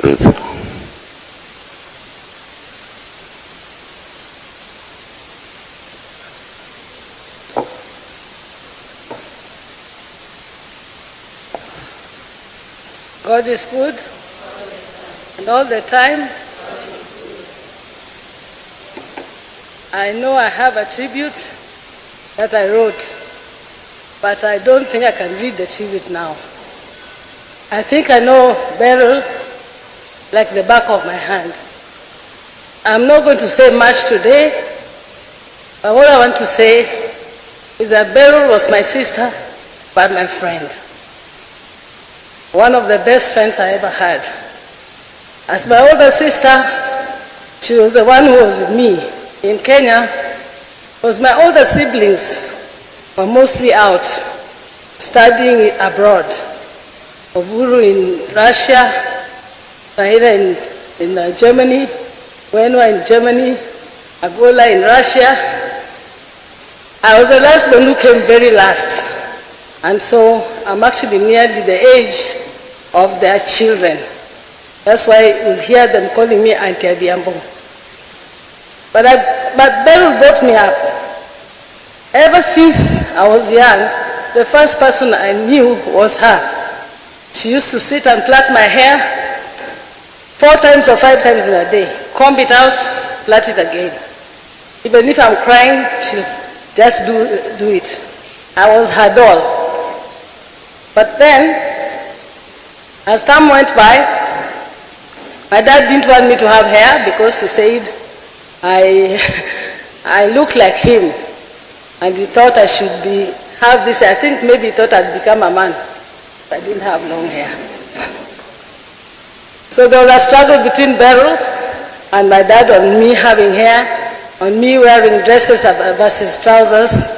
Ruth. God is good, and all the time. I know I have a tribute that I wrote, but I don't think I can read the tribute now. I think I know Berryl like the back of my hand. I'm not going to say much today, but what I want to say is that Berryl was my sister, but my friend. One of the best friends I ever had. As my older sister, she was the one who was with me in Kenya. Because my older siblings were mostly out studying abroad. Uhuru in Russia, raila in Germany, Manyora in Germany, Angola in Russia. I was the last one who came very last. And so I'm actually nearly the age of their children. That's why you'll hear them calling me Auntie Adiambo. But Berryl brought me up. Ever since I was young, the first person I knew was her. She used to sit and plait my hair 4 times or 5 times in a day, comb it out, plait it again. Even if I'm crying, she'll just do it. I was her doll. But then, as time went by, my dad didn't want me to have hair because he said I look like him, and he thought I should have this. I think maybe he thought I'd become a man. I didn't have long hair. So there was a struggle between Berryl and my dad on me having hair, on me wearing dresses versus trousers.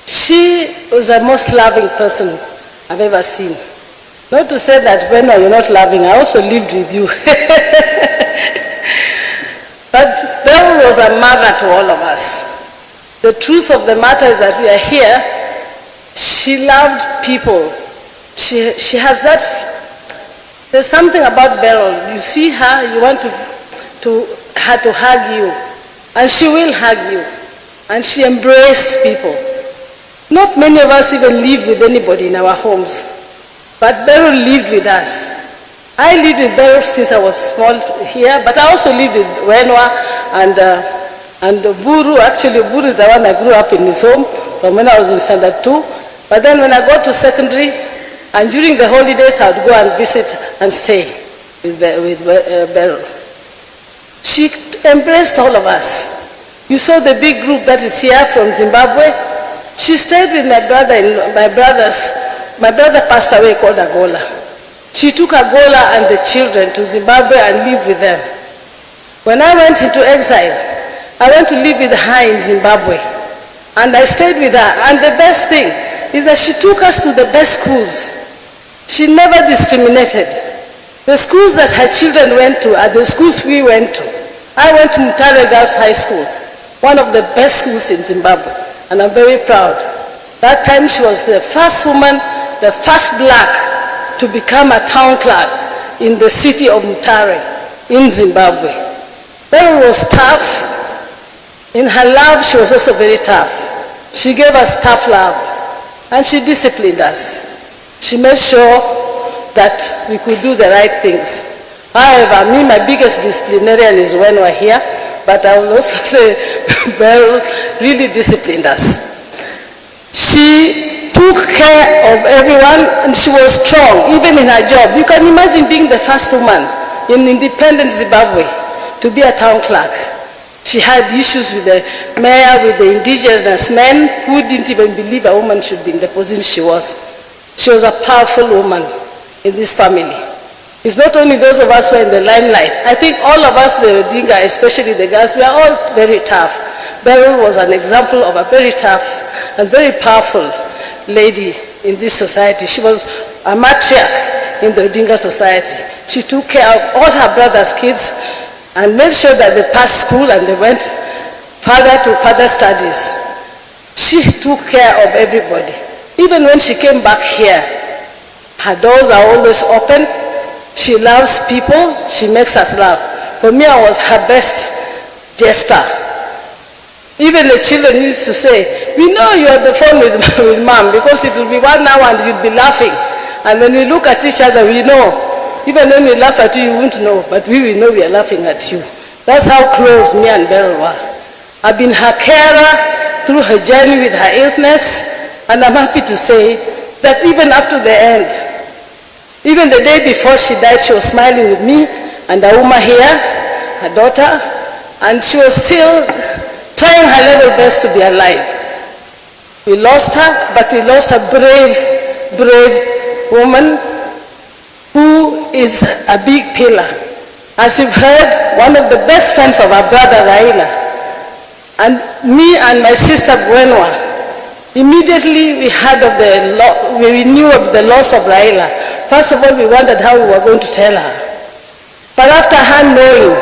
She was the most loving person I've ever seen. Not to say that when you're not loving, I also lived with you. But Berryl was a mother to all of us. The truth of the matter is that we are here. She loved people. She has that. There's something about Berryl. You see her, you want her to hug you, and she will hug you, and she embraced people. Not many of us even live with anybody in our homes. But Berryl lived with us. I lived with Berryl since I was small here, but I also lived with Wenwa and Buru. Actually, Buru is the one I grew up in his home from when I was in standard 2. But then when I got to secondary, and during the holidays, I would go and visit and stay with Berryl. She embraced all of us. You saw the big group that is here from Zimbabwe. She stayed with my brothers. My brother passed away called Angola. She took Angola and the children to Zimbabwe and lived with them. When I went into exile, I went to live with her in Zimbabwe. And I stayed with her. And the best thing is that she took us to the best schools. She never discriminated. The schools that her children went to are the schools we went to. I went to Mutembei Girls High School, one of the best schools in Zimbabwe. And I'm very proud. That time she was the first woman, the first black to become a town clerk in the city of Mutembei in Zimbabwe. Berryl was tough. In her love, she was also very tough. She gave us tough love, and she disciplined us. She made sure that we could do the right things. However, my biggest disciplinarian is when we're here, but I will also say Berryl really disciplined us. She took care of everyone, and she was strong, even in her job. You can imagine being the first woman in independent Zimbabwe to be a town clerk. She had issues with the mayor, with the indigenous men who didn't even believe a woman should be in the position she was. She was a powerful woman in this family. It's not only those of us who are in the limelight. I think all of us, the Odinga, especially the girls, we are all very tough. Berryl was an example of a very tough and very powerful lady in this society. She was a matriarch in the Odinga society. She took care of all her brother's kids and made sure that they passed school and they went further to further studies. She took care of everybody. Even when she came back here, her doors are always open. She loves people. She makes us laugh. For me, I was her best jester. Even the children used to say, we know you're on the phone with mom, because it will be 1 hour and you'll be laughing. And when we look at each other, we know. Even when we laugh at you, you won't know, but we will know we are laughing at you. That's how close me and Berryl were. I've been her carer through her journey with her illness, and I'm happy to say that even up to the end, even the day before she died, she was smiling with me and Auma here, her daughter, and she was still trying her level best to be alive. We lost her, but we lost a brave, brave woman who is a big pillar. As you've heard, one of the best friends of our brother Raila, and me and my sister Gwenwa, immediately we knew of the loss of Raila. First of all, we wondered how we were going to tell her. But after her knowing,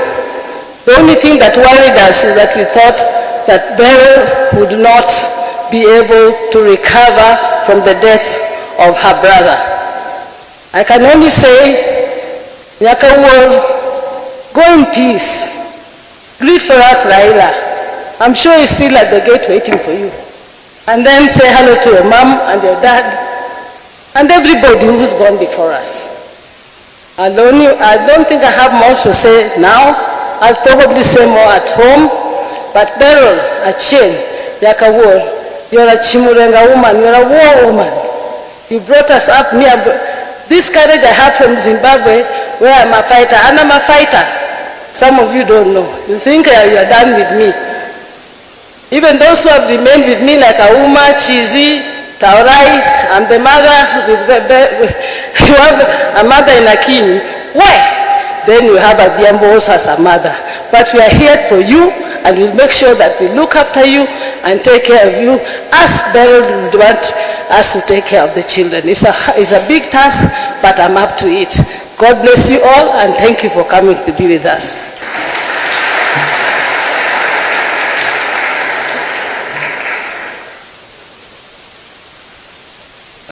the only thing that worried us is that we thought that Berryl would not be able to recover from the death of her brother. I can only say, Nyakawol, go in peace. Greet for us, Raila. I'm sure he's still at the gate waiting for you. And then say hello to your mom and your dad and everybody who's gone before us. I don't think I have much to say now. I'll probably say more at home. But Berryl, Achien, Yakawol, you're a Chimurenga woman, you're a war woman. You brought us up near. This courage I have from Zimbabwe, where I'm a fighter, and I'm a fighter. Some of you don't know. You think you're done with me. Even those who have remained with me, like Auma, Chizi, Taurai, I'm the mother you have a mother in Akinyi. Why? Then you have a Biambo also as a mother. But we are here for you, and we'll make sure that we look after you and take care of you as Berryl would want us to take care of the children. It's a big task, but I'm up to it. God bless you all, and thank you for coming to be with us.